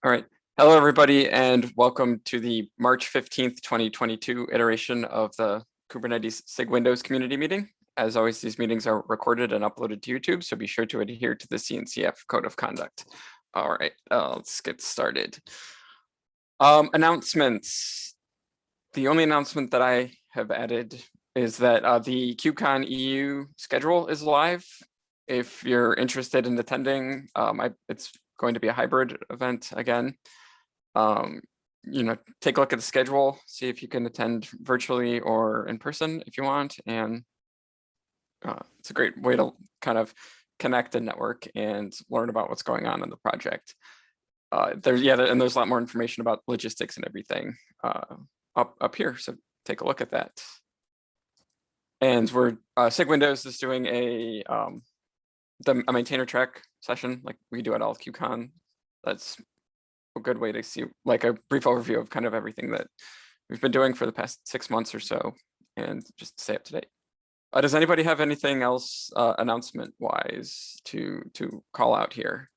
All right. Hello, everybody, and welcome to the March 15th, 2022 iteration of the Kubernetes SIG Windows community meeting. As always, these meetings are recorded and uploaded to YouTube, so be sure to adhere to the CNCF Code of Conduct. All right, let's get started. Announcements. The only announcement that I have added is that the KubeCon EU schedule is live. If you're interested in attending, it's going to be a hybrid event again. Take a look at the schedule, see if you can attend virtually or in person if you want. And it's a great way to kind of connect and network and learn about what's going on in the project. And there's a lot more information about logistics and everything up here. So take a look at that. And SIG Windows is doing a maintainer track session like we do at all KubeCon. That's a good way to see like a brief overview of kind of everything that we've been doing for the past 6 months or so, and just stay up to date. Does anybody have anything else announcement wise to call out here?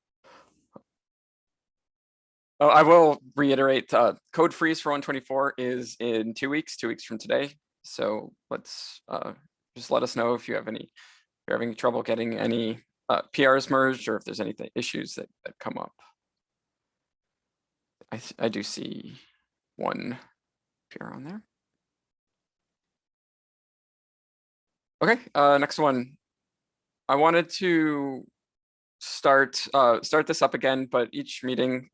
Oh, I will reiterate, code freeze for 124 is in 2 weeks, 2 weeks from today. So let's just let us know if you're having trouble getting any PRs merged, or if there's any issues that come up. I do see one PR on there. Okay, next one. I wanted to start this up again, but each meeting,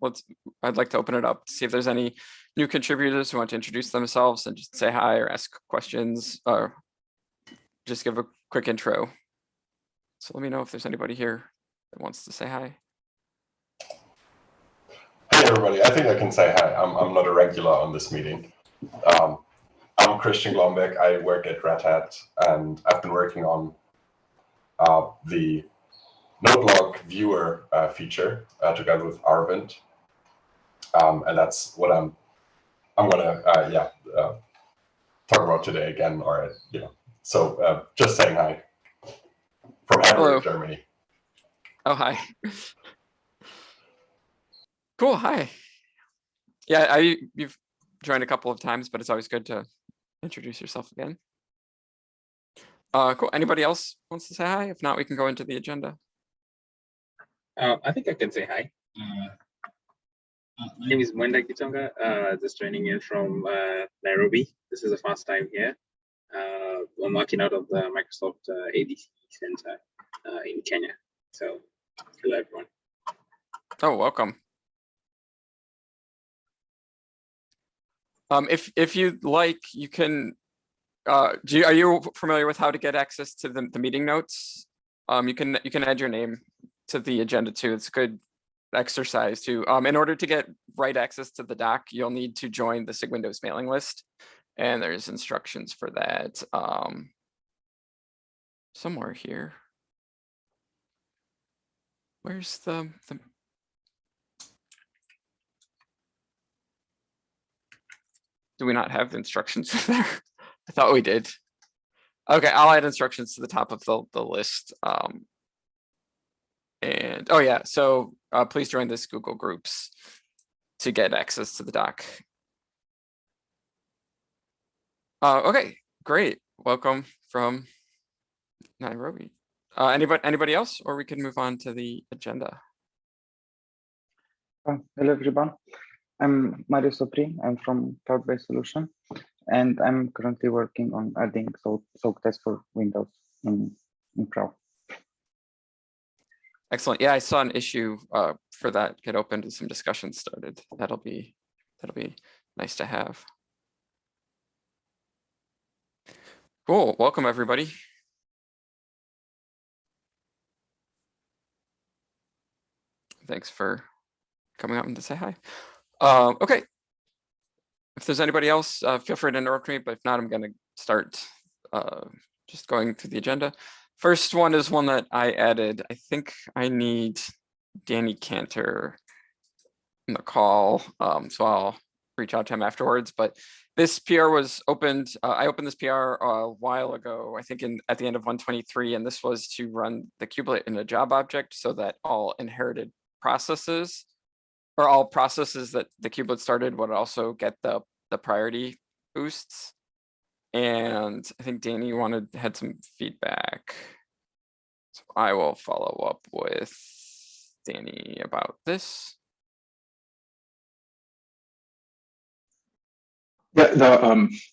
I'd like to open it up to see if there's any new contributors who want to introduce themselves and just say hi or ask questions, or just give a quick intro. So let me know if there's anybody here that wants to say hi. Hey everybody, I think I can say hi. I'm not a regular on this meeting. I'm Christian Glombeck. I work at Red Hat, and I've been working on the node-log viewer feature together with Arvind, and that's what I'm gonna talk about today again. Or so just saying hi from Hamburg, Germany. Oh, hi. Cool. Hi. Yeah, you've joined a couple of times, but it's always good to introduce yourself again. Cool. Anybody else wants to say hi? If not, we can go into the agenda. I think I can say hi. My name is Mwenda Kitonga, just joining in from Nairobi. This is the first time here. I'm working out of the Microsoft ADC Center in Kenya. So, hello everyone. Oh, welcome. If you'd like, you can. Are you familiar with how to get access to the meeting notes? You can add your name to the agenda too. It's a good exercise too. In order to get right access to the doc, you'll need to join the SIG Windows mailing list, and there's instructions for that somewhere here. Where's the do we not have instructions there? I thought we did. Okay, I'll add instructions to the top of the list. And oh yeah, so please join this Google Groups to get access to the doc. Okay, great. Welcome from Nairobi. Anybody else, or we can move on to the agenda. Hello everyone. I'm Mario Sopri. I'm from Cloud-Based Solution, and I'm currently working on adding soak tests for Windows in Pro. Excellent. Yeah, I saw an issue for that get opened and some discussion started. That'll be nice to have. Cool. Welcome everybody. Thanks for coming out and to say hi. Okay. If there's anybody else, feel free to interrupt me, but if not, I'm going to start just going through the agenda. First one is one that I added. I think I need Danny Cantor in the call, so I'll reach out to him afterwards. But this PR was opened. I opened this PR a while ago, I think at the end of 123, and this was to run the kubelet in a job object so that all inherited processes or all processes that the kubelet started would also get the priority boosts. And I think Danny had some feedback. So I will follow up with Danny about this. Yeah,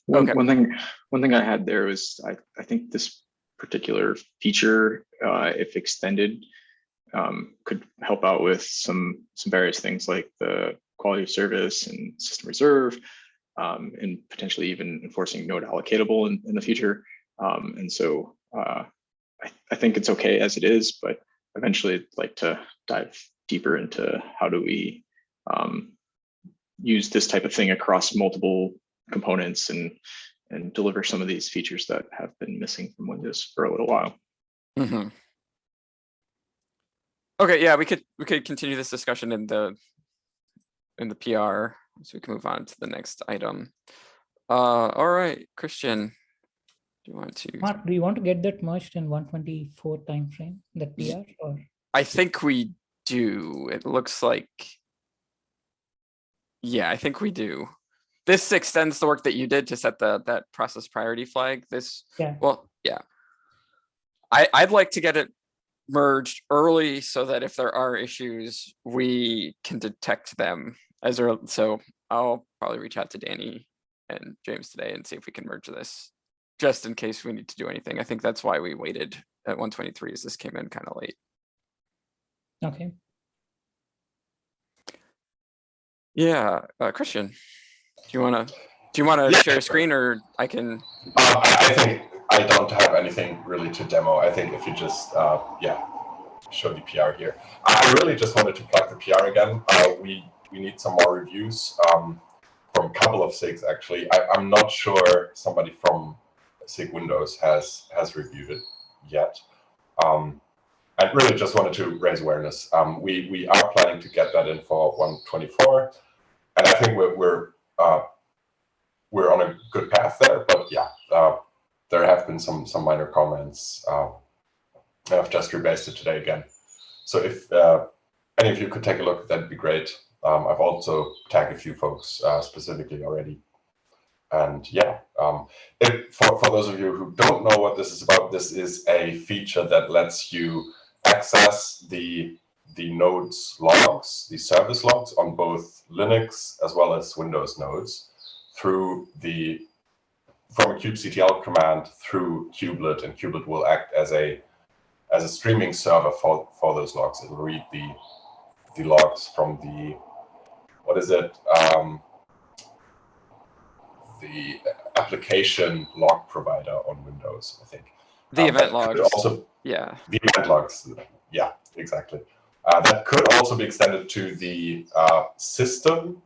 Okay. one thing I had there was I think this particular feature, if extended, could help out with some various things like the quality of service and system reserve, and potentially even enforcing node allocatable in the future. And so I think it's okay as it is, but eventually I'd like to dive deeper into how do we use this type of thing across multiple components and deliver some of these features that have been missing from Windows for a little while. Mm-hmm. Okay, yeah, we could continue this discussion in the PR, so we can move on to the next item. All right, Christian, do you want to? Mark, do you want to get that merged in 124 timeframe, that PR, or? I think we do. It looks like, yeah, I think we do. This extends the work that you did to set that process priority flag. Yeah. Well, yeah. I'd like to get it merged early so that if there are issues, we can detect them as early. So I'll probably reach out to Danny and James today and see if we can merge this, just in case we need to do anything. I think that's why we waited at 123, as this came in kind of late. Okay. Yeah, Christian, do you want to share a screen, or I can? I think I don't have anything really to demo. I think if you just show the PR here. I really just wanted to plug the PR again. We need some more reviews from a couple of SIGs actually. I'm not sure somebody from SIG Windows has reviewed it yet. I really just wanted to raise awareness. We are planning to get that in for 124, and I think we're on a good path there. But yeah, there have been some minor comments. I've just rebased it today again. So if any of you could take a look, that'd be great. I've also tagged a few folks specifically already. And yeah, for those of you who don't know what this is about, this is a feature that lets you access the nodes logs, the service logs on both Linux as well as Windows nodes through from a kubectl command through kubelet, and kubelet will act as a streaming server for those logs. It'll read the logs from the the application log provider on Windows, I think. The event logs. Also, yeah. The event logs. Yeah, exactly. That could also be extended to the system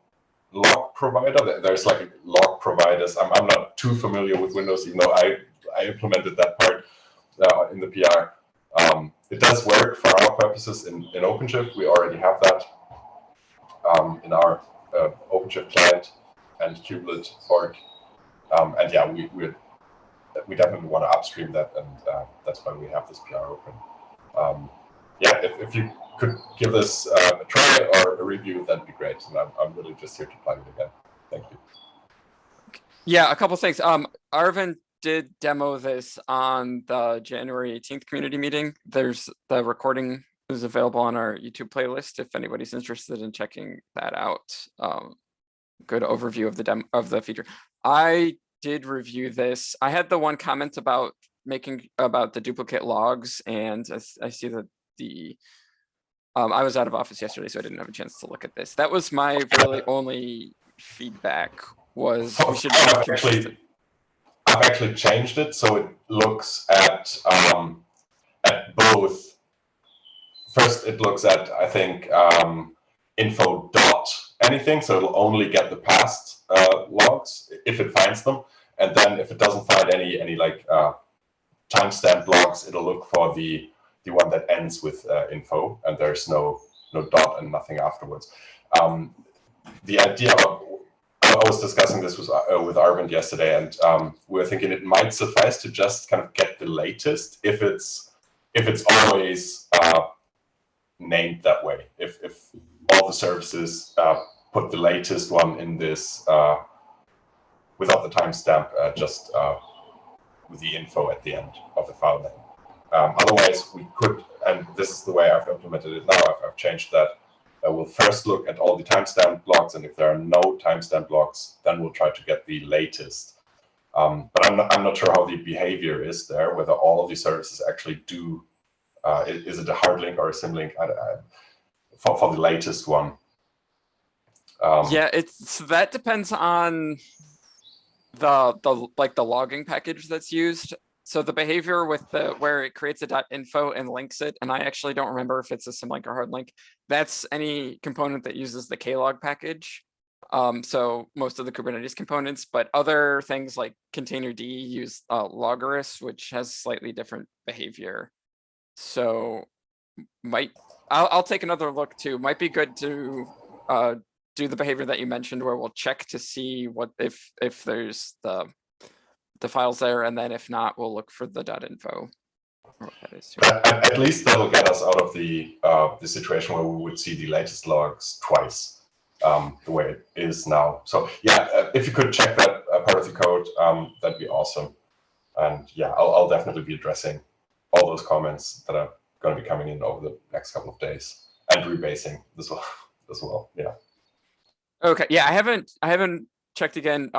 log provider. There's like log providers. I'm not too familiar with Windows, even though I implemented that part in the PR. It does work for our purposes in OpenShift. We already have that in our OpenShift client and kubelet fork. And yeah, we definitely want to upstream that, and that's why we have this PR open. Yeah, if you could give this a try or a review, that'd be great. And I'm really just here to plug it again. Thank you. Yeah, a couple things. Arvin did demo this on the January 18th community meeting. There's the recording is available on our YouTube playlist if anybody's interested in checking that out. Good overview of the feature. I did review this. I had the one comment about the duplicate logs, and I see that I was out of office yesterday, so I didn't have a chance to look at this. That was my really only feedback. Was we should I've actually changed it so it looks at both. First, it looks at, I think, info dot anything, so it'll only get the past logs if it finds them, and then if it doesn't find any like timestamp logs, it'll look for the one that ends with info, and there's no dot and nothing afterwards. The idea of, I was discussing this with Arvind yesterday, and we were thinking it might suffice to just kind of get the latest if it's always named that way. If all the services put the latest one in this without the timestamp, just with the info at the end of the file name. Otherwise, we could, and this is the way I've implemented it now. I've changed that. We'll first look at all the timestamp blocks, and if there are no timestamp blocks, then we'll try to get the latest. But I'm not sure how the behavior is there, whether all of these services actually do. Is it a hard link or a symlink for the latest one? Yeah, that depends on the logging package that's used. So the behavior with where it creates a .info and links it, and I actually don't remember if it's a symlink or hard link. That's any component that uses the klog package. So most of the Kubernetes components, but other things like containerd use Logorus, which has slightly different behavior. So I'll take another look too. Might be good to do the behavior that you mentioned, where we'll check to see what if there's the files there, and then if not, we'll look for the .info. That is too. At least that'll get us out of the situation where we would see the latest logs twice, the way it is now. So yeah, if you could check that part of the code, that'd be awesome. And yeah, I'll definitely be addressing all those comments that are going to be coming in over the next couple of days, and rebasing as well. Yeah. Okay. Yeah, I haven't checked again.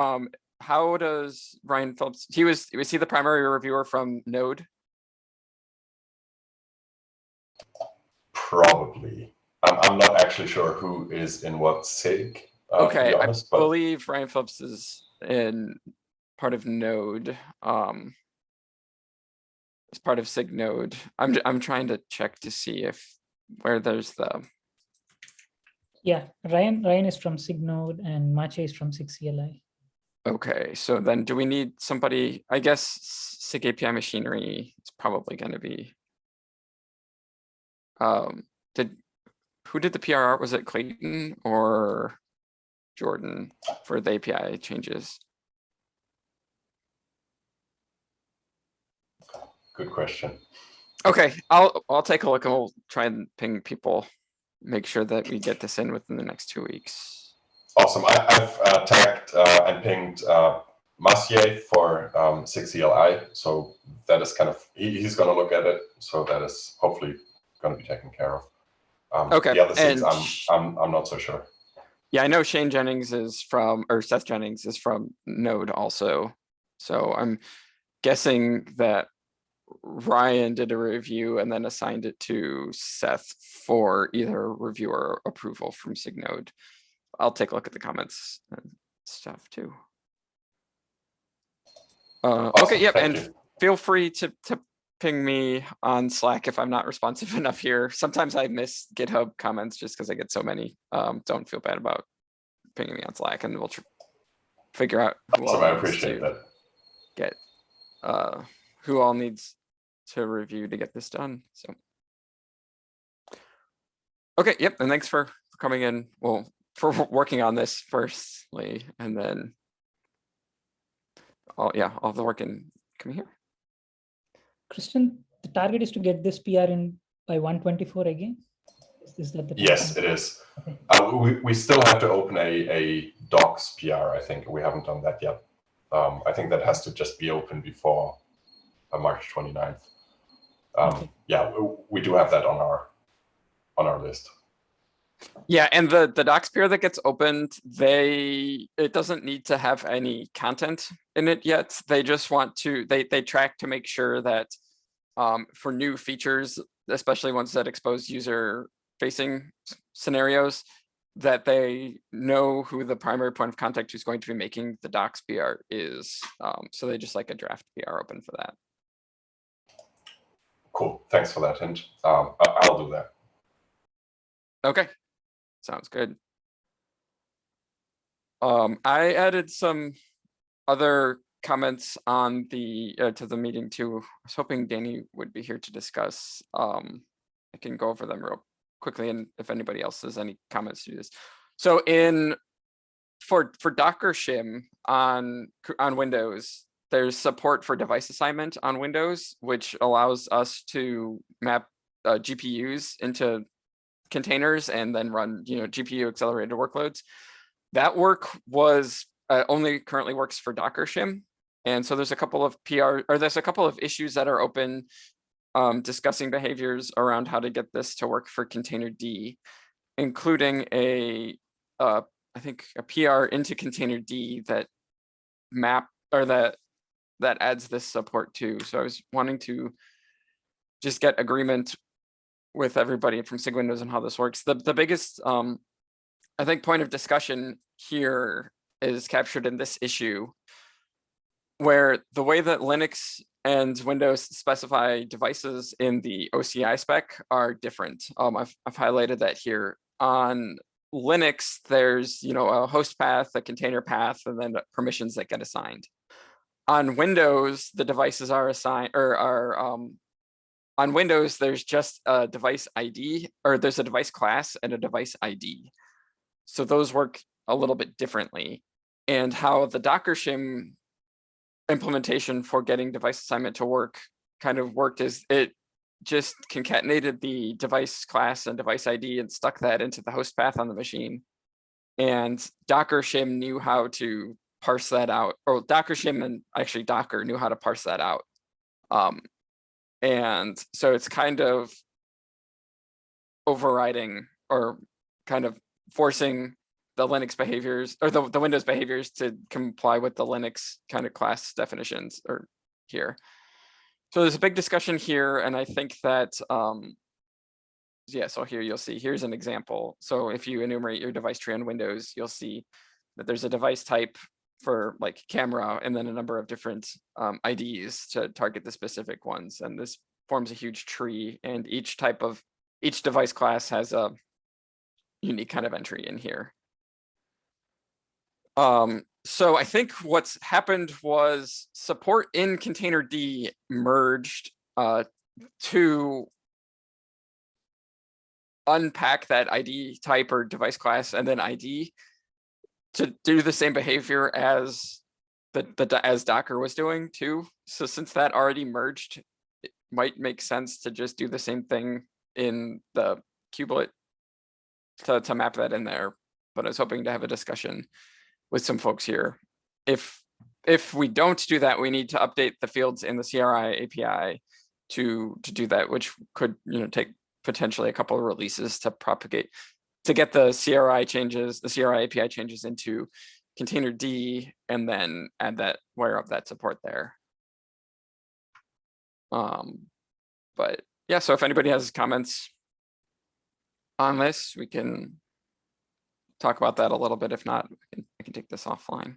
How does Ryan Phillips? Was he the primary reviewer from Node? Probably. I'm not actually sure who is in what SIG. Okay, to be honest, I believe Ryan Phillips is in part of Node. As part of SIG Node. I'm trying to check to see where there's the. Yeah, Ryan is from SIG Node and Mache is from SIG CLI. Okay, so then do we need somebody? I guess SIG API machinery is probably going to be. Who did the PR? Was it Clayton or Jordan for the API changes? Good question. Okay, I'll take a look and we'll try and ping people, make sure that we get this in within the next 2 weeks. Awesome. I've tagged and pinged Maciej for SIG CLI, so that is kind of he's going to look at it. So that is hopefully going to be taken care of. Okay. The other things I'm not so sure. Yeah, I know Shane Jennings is from, or Seth Jennings is from Node also. So I'm guessing that Ryan did a review and then assigned it to Seth for either review or approval from SIG Node. I'll take a look at the comments and stuff too. Awesome, okay, yep, and feel free to ping me on Slack if I'm not responsive enough here. Sometimes I miss GitHub comments just because I get so many. Don't feel bad about pinging me on Slack, and we'll figure out who all I appreciate that. Get who all needs to review to get this done. So okay, yep, and thanks for coming in. Well, for working on this firstly, and then all the work in coming here. Christian, the target is to get this PR in by 124 again. Is that the target? Yes, it is. Okay. We still have to open a docs PR. I think we haven't done that yet. I think that has to just be open before March 29th. Okay. Yeah, we do have that on our list. Yeah, and the docs PR that gets opened, it doesn't need to have any content in it yet. They just want to they track to make sure that for new features, especially ones that expose user facing scenarios, that they know who the primary point of contact who's going to be making the docs PR is. So they just like a draft PR open for that. Cool. Thanks for that hint. I'll do that. Okay. Sounds good. I added some other comments on the to the meeting too. I was hoping Danny would be here to discuss. I can go over them real quickly, and if anybody else has any comments to this. So for Docker shim on Windows, there's support for device assignment on Windows, which allows us to map GPUs into containers and then run, GPU accelerated workloads. That work was only currently works for Docker shim. And so there's a couple of there's a couple of issues that are open, discussing behaviors around how to get this to work for containerd, including I think a PR into containerd that that adds this support too. So I was wanting to just get agreement with everybody from SIG Windows on how this works. The biggest, I think, point of discussion here is captured in this issue, where the way that Linux and Windows specify devices in the OCI spec are different. I've highlighted that here. On Linux, there's a host path, a container path, and then permissions that get assigned. On Windows, the devices are assigned, or on Windows, there's just a device ID, or there's a device class and a device ID. So those work a little bit differently. And how the Docker shim implementation for getting device assignment to work kind of worked is it just concatenated the device class and device ID and stuck that into the host path on the machine. And Docker shim knew how to parse that out, or Docker shim and actually Docker knew how to parse that out. And so it's kind of overriding or kind of forcing the Linux behaviors or the Windows behaviors to comply with the Linux kind of class definitions or here. So there's a big discussion here, and I think that, yeah, so here you'll see, here's an example. So if you enumerate your device tree on Windows, you'll see that there's a device type for like camera and then a number of different IDs to target the specific ones. And this forms a huge tree, and each device class has a unique kind of entry in here. So I think what's happened was support in containerd merged to unpack that ID type or device class and then ID to do the same behavior as as Docker was doing too. So since that already merged, it might make sense to just do the same thing in the kubelet to map that in there. But I was hoping to have a discussion with some folks here. If we don't do that, we need to update the fields in the CRI API to do that, which could take potentially a couple of releases to propagate, to get the CRI changes, the CRI API changes into containerd, and then add that, wire up that support there. But yeah, so if anybody has comments on this, we can talk about that a little bit. If not, I can take this offline.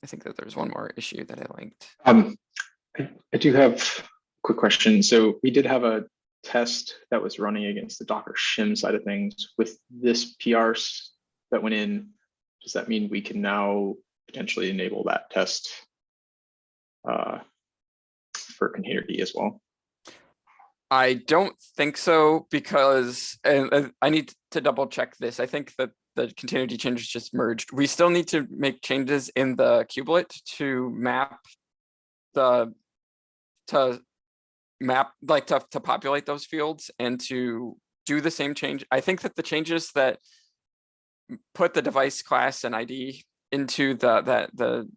I think that there's one more issue that I linked. I do have a quick question. So we did have a test that was running against the Docker shim side of things. With this PRs that went in, does that mean we can now potentially enable that test for containerd as well? I don't think so, because I need to double check this. I think that the containerd changes just merged. We still need to make changes in the kubelet to map to populate those fields and to do the same change. I think that the changes that put the device class and ID into the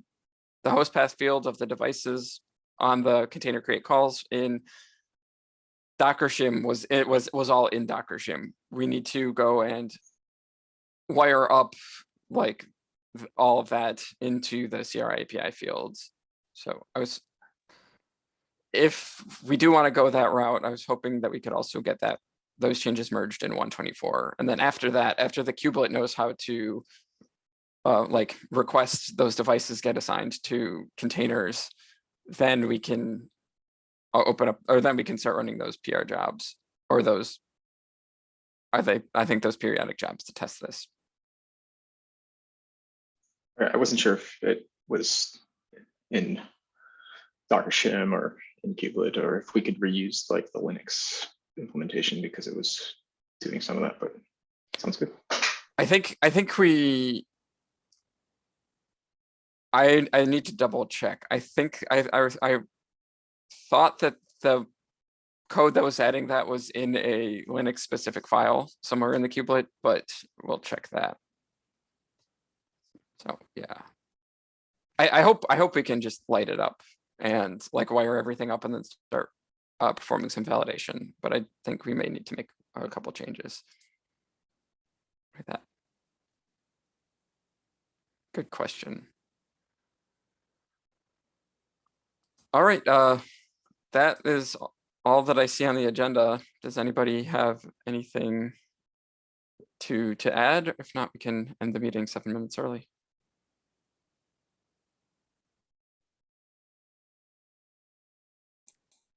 host path field of the devices on the container create calls in Docker shim was all in Docker shim. We need to go and wire up like all of that into the CRI API fields. So if we do want to go that route, I was hoping that we could also get those changes merged in 124. And then after that, after the kubelet knows how to like request those devices get assigned to containers, then we can open up, or then we can start running those PR jobs, or those, I think those periodic jobs to test this. I wasn't sure if it was in Docker shim or in kubelet, or if we could reuse like the Linux implementation because it was doing some of that, but sounds good. I think I need to double check. I think I thought that the code that was adding that was in a Linux specific file somewhere in the kubelet, but we'll check that. So yeah, I hope we can just light it up and like wire everything up and then start performing some validation. But I think we may need to make a couple changes. Like that. Good question. All right, that is all that I see on the agenda. Does anybody have anything to add? If not, we can end the meeting 7 minutes early.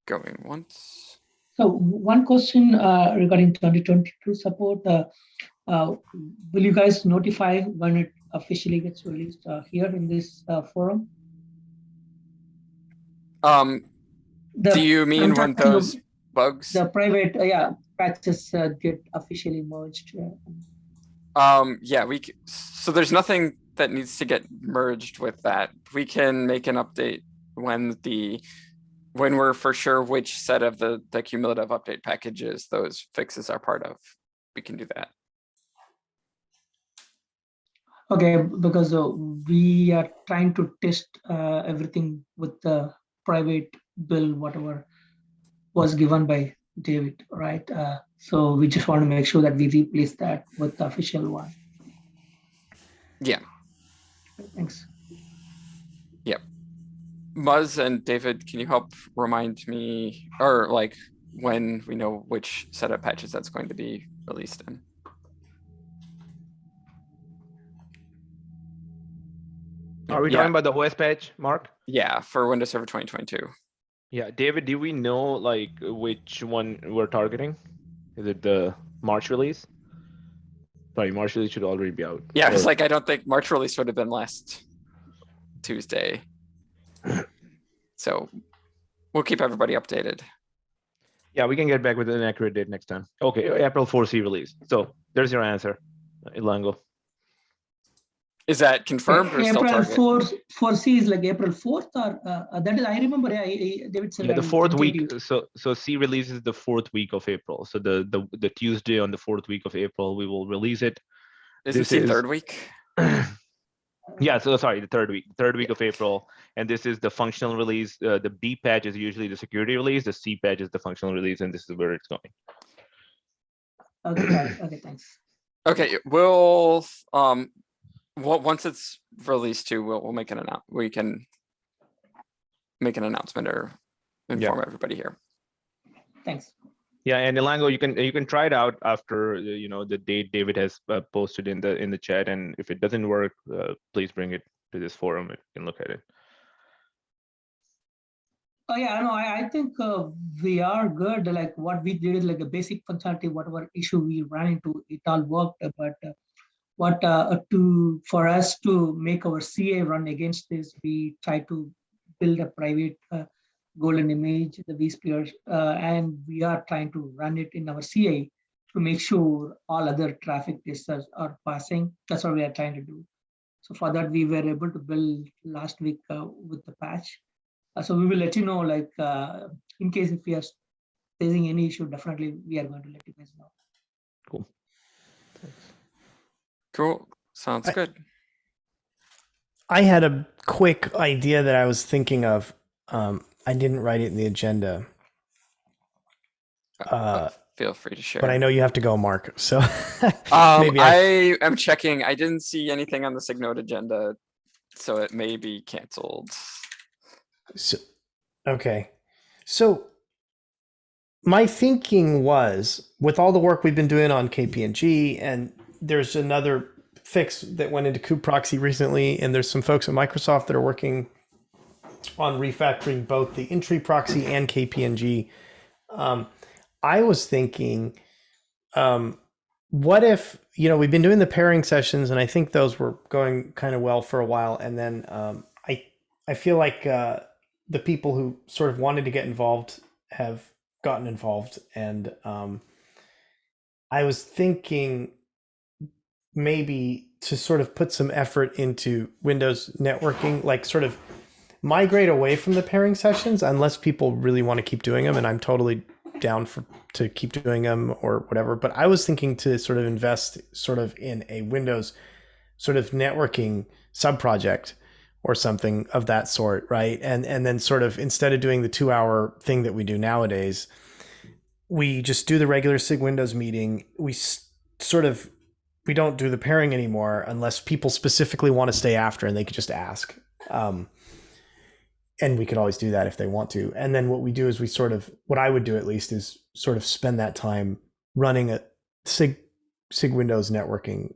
Going once. So one question regarding 2022 support. Will you guys notify when it officially gets released here in this forum? Do you mean when those bugs? The private, patches get officially merged. Yeah, so there's nothing that needs to get merged with that. We can make an update when we're for sure which set of the cumulative update packages those fixes are part of. We can do that. Okay, because we are trying to test everything with the private build, whatever was given by David, right? So we just want to make sure that we replace that with the official one. Yeah. Thanks. Yep. Muzz and David, can you help remind me, or like when we know which set of patches that's going to be released in? Are we talking about the OS patch, Mark? Yeah, for Windows Server 2022. Yeah, David, do we know like which one we're targeting? Is it the March release? Sorry, March release should already be out. Yeah, it's like I don't think March release would have been last Tuesday. So we'll keep everybody updated. Yeah, we can get back with an accurate date next time. Okay, April 4C release. So there's your answer, Ilango. Is that confirmed or still April target? 4C is like April 4th or that is, I remember David said. Yeah, the fourth week. So C releases the fourth week of April. So the Tuesday on the fourth week of April, we will release it. Is it third week? Yeah, so sorry, the third week of April. And this is the functional release. The B patch is usually the security release. The C patch is the functional release, and this is where it's going. Okay, okay, thanks. Okay, we'll once it's released too, we'll make an announcement. We can make an announcement or inform everybody here. Thanks. Yeah, and Ilango, you can try it out after the date David has posted in the chat, and if it doesn't work, please bring it to this forum. You can look at it. Oh yeah, no, I think we are good. Like what we did is like a basic functionality, whatever issue we ran into, it all worked. But for us to make our CA run against this, we try to build a private golden image, the vSphere, and we are trying to run it in our CA to make sure all other traffic testers are passing. That's what we are trying to do. So for that, we were able to build last week with the patch. So we will let you know, like in case if we are facing any issue, definitely we are going to let you guys know. Cool. Cool. Sounds good. I had a quick idea that I was thinking of. I didn't write it in the agenda. Feel free to share. But I know you have to go, Mark. So maybe I am checking. I didn't see anything on the SIG Node agenda, so it may be canceled. So, okay. So my thinking was, with all the work we've been doing on KPNG, and there's another fix that went into kubeproxy recently, and there's some folks at Microsoft that are working on refactoring both the entry proxy and KPNG. I was thinking, what if, we've been doing the pairing sessions, and I think those were going kind of well for a while. And then I feel like the people who sort of wanted to get involved have gotten involved. And I was thinking maybe to sort of put some effort into Windows networking, like sort of migrate away from the pairing sessions, unless people really want to keep doing them. And I'm totally down to keep doing them or whatever. But I was thinking to sort of invest sort of in a Windows sort of networking sub project or something of that sort, right? And then sort of instead of doing the 2-hour thing that we do nowadays, we just do the regular SIG Windows meeting. We don't do the pairing anymore unless people specifically want to stay after, and they could just ask. And we could always do that if they want to. And then what we do is what I would do at least is sort of spend that time running a SIG Windows networking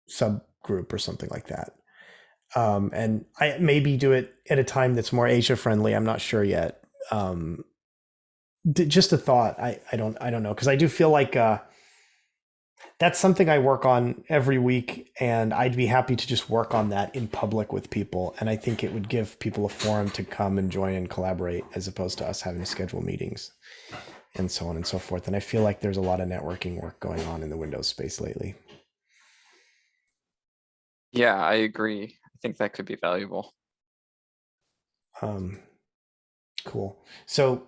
subgroup or something like that. And I maybe do it at a time that's more Asia friendly. I'm not sure yet. Just a thought. I don't know. Cause I do feel like, that's something I work on every week, and I'd be happy to just work on that in public with people. And I think it would give people a forum to come and join and collaborate, as opposed to us having to schedule meetings and so on and so forth. And I feel like there's a lot of networking work going on in the Windows space lately. Yeah, I agree. I think that could be valuable. Cool. So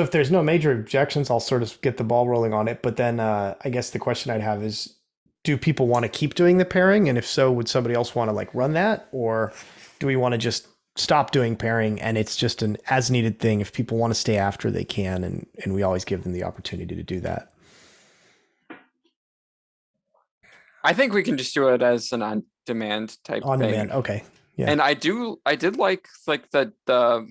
if there's no major objections, I'll sort of get the ball rolling on it. But then I guess the question I'd have is, do people want to keep doing the pairing? And if so, would somebody else want to like run that? Or do we want to just stop doing pairing and it's just an as needed thing? If people want to stay after, they can, and we always give them the opportunity to do that. I think we can just do it as an on-demand type On thing. demand, okay. Yeah. And I did like the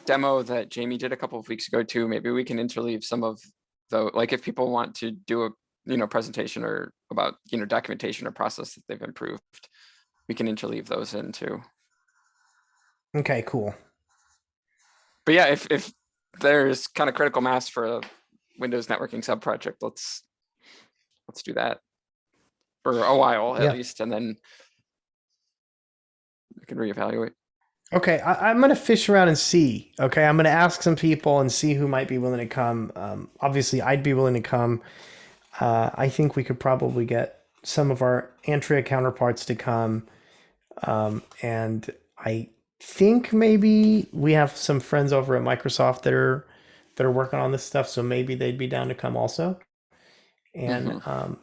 demo that Jamie did a couple of weeks ago too. Maybe we can interleave some of the, like if people want to do a presentation or about documentation or process that they've improved, we can interleave those in too. Okay, cool. But yeah, if there's kind of critical mass for a Windows networking sub project, let's do that for a while at least, and then we can reevaluate. Okay, I'm going to fish around and see. Okay, I'm going to ask some people and see who might be willing to come. Obviously, I'd be willing to come. I think we could probably get some of our Antria counterparts to come. And I think maybe we have some friends over at Microsoft that are working on this stuff, so maybe they'd be down to come also. And I'm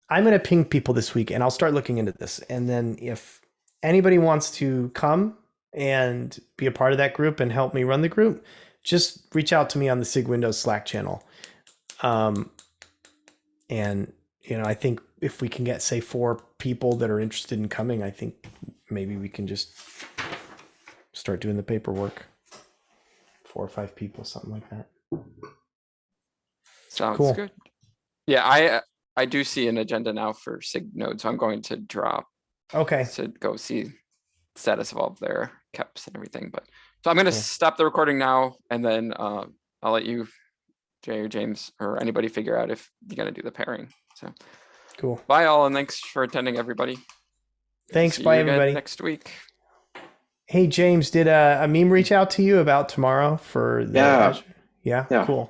going to ping people this week, and I'll start looking into this. And then if anybody wants to come and be a part of that group and help me run the group, just reach out to me on the SIG Windows Slack channel. And I think if we can get, say, 4 people that are interested in coming, I think maybe we can just start doing the paperwork. 4 or 5 people, something like that. Sounds Cool. good. Yeah, I do see an agenda now for SIG node, so I'm going to drop Okay. to go see status of all of their keps and everything. But so I'm going to Cool. stop the recording now, and then I'll let you, Jay or James or anybody, figure out if you're going to do the pairing. So Cool. bye all, and thanks for attending, everybody. Thanks. See Bye, you again everybody. next week. Hey, James, did a meme reach out to you about tomorrow for the Yeah. Azure? Yeah. Yeah. Cool.